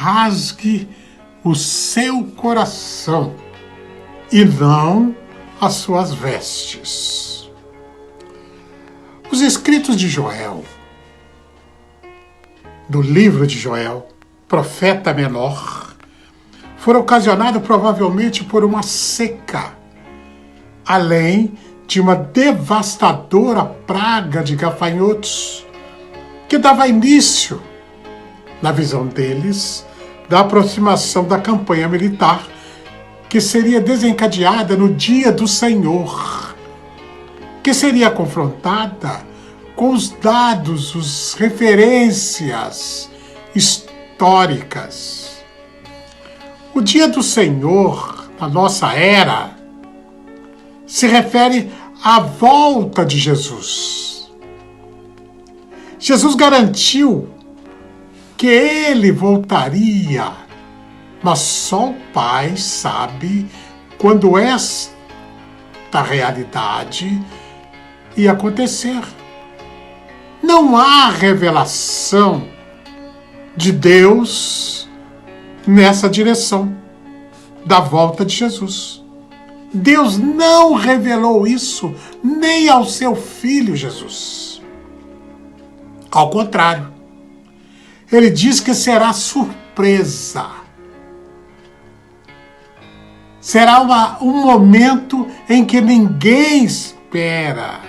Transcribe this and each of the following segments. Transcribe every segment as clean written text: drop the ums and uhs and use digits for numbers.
rasgue o seu coração e não as suas vestes. Os escritos de Joel, do livro de Joel, profeta menor, foram ocasionados provavelmente por uma seca, além de uma devastadora praga de gafanhotos, que dava início, na visão deles, da aproximação da campanha militar, que seria desencadeada no dia do Senhor, que seria confrontada com os dados, as referências históricas. O dia do Senhor, na nossa era, se refere à volta de Jesus. Jesus garantiu que ele voltaria, mas só o Pai sabe quando esta realidade ia acontecer. Não há revelação de Deus nessa direção da volta de Jesus. Deus não revelou isso nem ao seu Filho Jesus. Ao contrário, ele diz que será surpresa. Será um momento em que ninguém espera.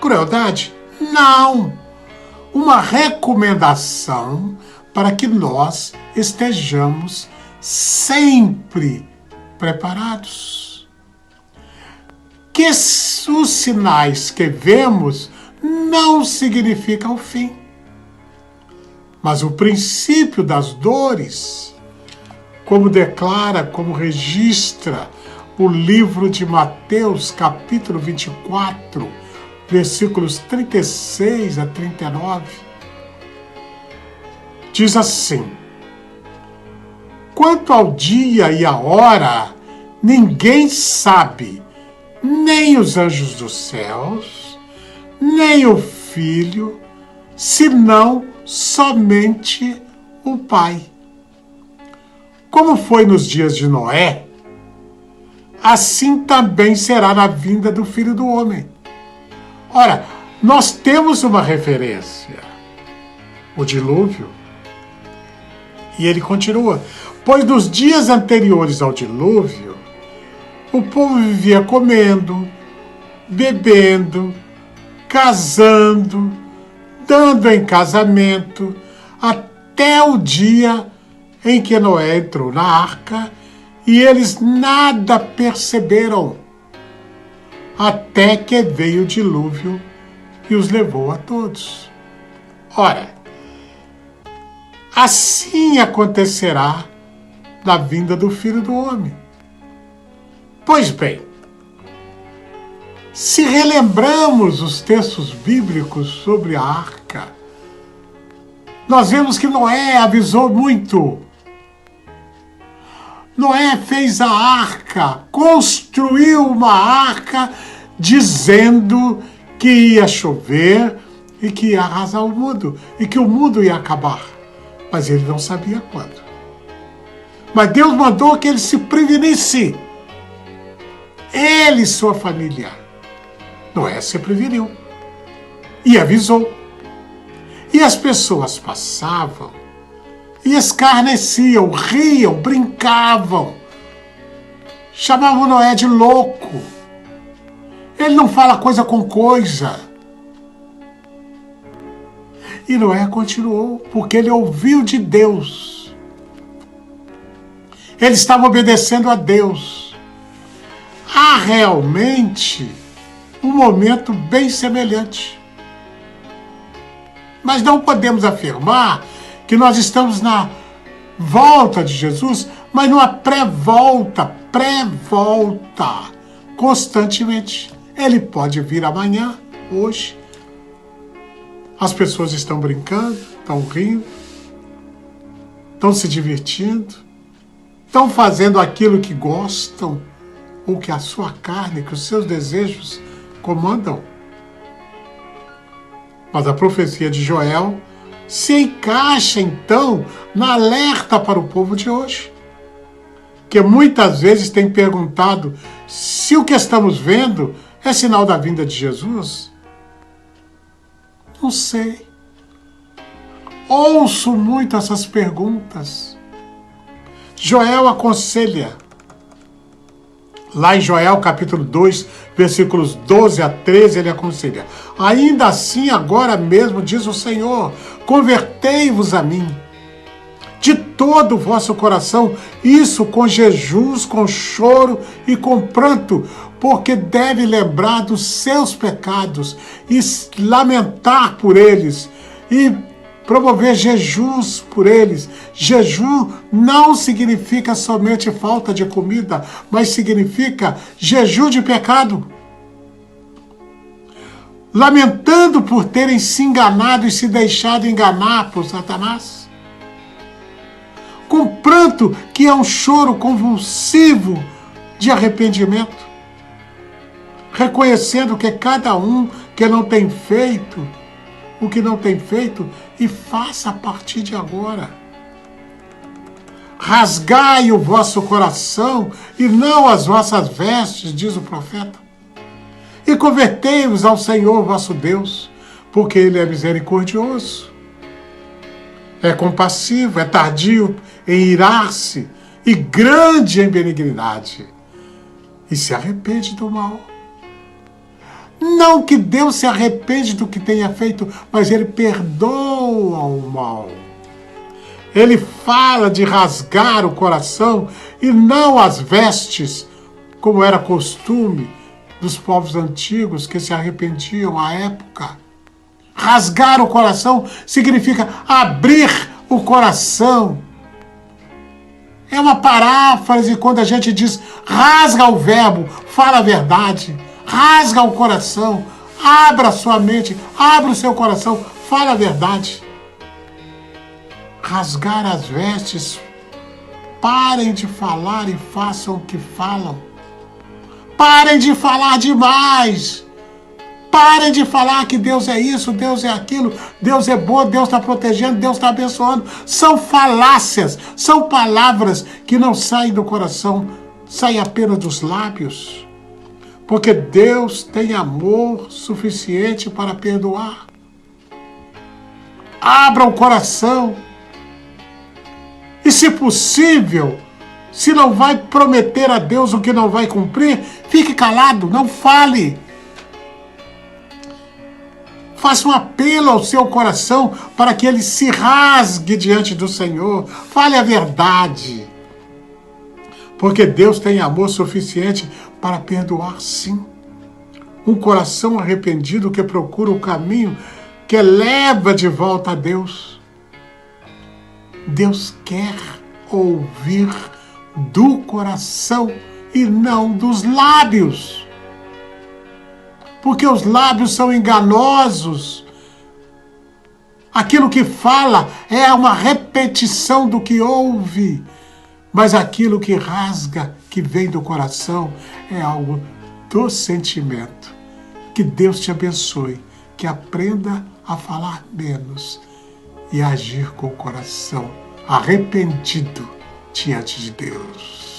Crueldade? Não. Uma recomendação para que nós estejamos sempre preparados. Que os sinais que vemos não significam o fim, mas o princípio das dores, como declara, como registra o livro de Mateus, capítulo 24, versículos 36 a 39, diz assim: quanto ao dia e a hora, ninguém sabe, nem os anjos dos céus, nem o Filho, senão somente o Pai. Como foi nos dias de Noé, assim também será na vinda do Filho do Homem. Ora, nós temos uma referência, o dilúvio. E ele continua: pois nos dias anteriores ao dilúvio, o povo vivia comendo, bebendo, casando, dando em casamento, até o dia em que Noé entrou na arca, e eles nada perceberam, até que veio o dilúvio e os levou a todos. Ora, assim acontecerá na vinda do Filho do Homem. Pois bem, se relembramos os textos bíblicos sobre a arca, nós vemos que Noé avisou muito. Noé fez a arca, construiu uma arca, dizendo que ia chover e que ia arrasar o mundo, e que o mundo ia acabar. Mas ele não sabia quando. Mas Deus mandou que ele se prevenisse. Ele e sua família. Noé se preveniu e avisou. E as pessoas passavam e escarneciam, riam, brincavam. Chamavam Noé de louco. Ele não fala coisa com coisa. E Noé continuou, porque ele ouviu de Deus. Ele estava obedecendo a Deus. Há realmente um momento bem semelhante. Mas não podemos afirmar que nós estamos na volta de Jesus, mas numa pré-volta, constantemente. Ele pode vir amanhã, hoje. As pessoas estão brincando, estão rindo, estão se divertindo, estão fazendo aquilo que gostam, ou que a sua carne, que os seus desejos comandam. Mas a profecia de Joel se encaixa, então, na alerta para o povo de hoje, que muitas vezes tem perguntado se o que estamos vendo é sinal da vinda de Jesus? Não sei. Ouço muito essas perguntas. Joel aconselha, lá em Joel capítulo 2, versículos 12 a 13, ele aconselha: ainda assim, agora mesmo, diz o Senhor, convertei-vos a mim, de todo o vosso coração, isso com jejuns, com choro e com pranto, porque deve lembrar dos seus pecados e lamentar por eles e promover jejuns por eles. Jejum não significa somente falta de comida, mas significa jejum de pecado. Lamentando por terem se enganado e se deixado enganar por Satanás. Com pranto, que é um choro convulsivo de arrependimento. Reconhecendo que cada um que não tem feito o que não tem feito, e faça a partir de agora. Rasgai o vosso coração e não as vossas vestes, diz o profeta. E convertei-vos ao Senhor vosso Deus, porque Ele é misericordioso, é compassivo, é tardio em irar-se e grande em benignidade, e se arrepende do mal. Não que Deus se arrepende do que tenha feito, mas Ele perdoa o mal. Ele fala de rasgar o coração e não as vestes, como era costume dos povos antigos que se arrependiam à época. Rasgar o coração significa abrir o coração. É uma paráfrase quando a gente diz rasga o verbo, fala a verdade. Rasga o coração, abra a sua mente, abra o seu coração, fala a verdade. Rasgar as vestes, parem de falar e façam o que falam. Parem de falar demais. Parem de falar que Deus é isso, Deus é aquilo, Deus é bom, Deus está protegendo, Deus está abençoando. São falácias, são palavras que não saem do coração, saem apenas dos lábios. Porque Deus tem amor suficiente para perdoar. Abra o coração. E, se possível, se não vai prometer a Deus o que não vai cumprir, fique calado, não fale. Faça um apelo ao seu coração para que ele se rasgue diante do Senhor. Fale a verdade. Porque Deus tem amor suficiente para perdoar, sim. Um coração arrependido que procura o caminho que leva de volta a Deus. Deus quer ouvir do coração e não dos lábios. Porque os lábios são enganosos. Aquilo que fala é uma repetição do que ouve. Mas aquilo que rasga, que vem do coração, é algo do sentimento. Que Deus te abençoe, que aprenda a falar menos e agir com o coração arrependido diante de Deus.